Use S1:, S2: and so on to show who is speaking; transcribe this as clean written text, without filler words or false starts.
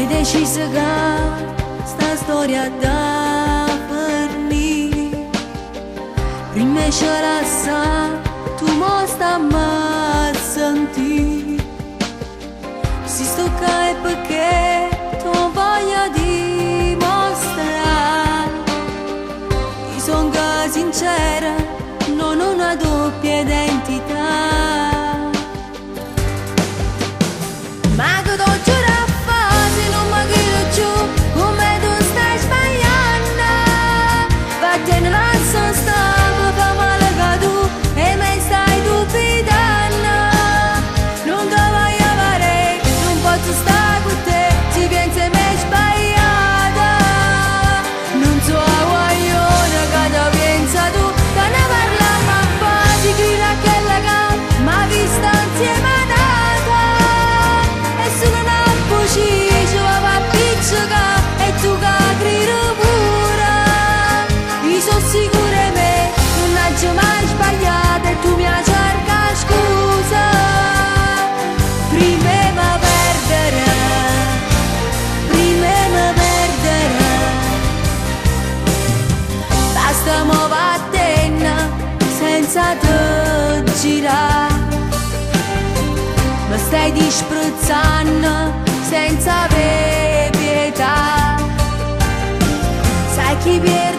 S1: deciso che sta storia da finire. Prima c'è la sa, tu mo sta a sentire. Si sto è perché tu voglia dimostrare. Io sono sincera, non ho una doppia identità. Ma che t'ho giurato a fare, se non mi credo più, come tu stai sbagliando. Vattene lascia stare, mi fa male che tu e me stai dubitando. Non ti voglio fare, non posso stare con te, si pensa me sbagliata. Non so a guaglione che ti pensa tu, che ne parliamo a po', si grida quella che m'ha vista insieme a te. Ci va a pizzica e tu che credi pure. Io sono sicura me, non hai mai sbagliato e tu mi cerca scusa. Prima mi perdere, prima mi perdere. Basta mo vattene senza te girare. Mi stai disprezzando senza avere pietà. Sai chi viene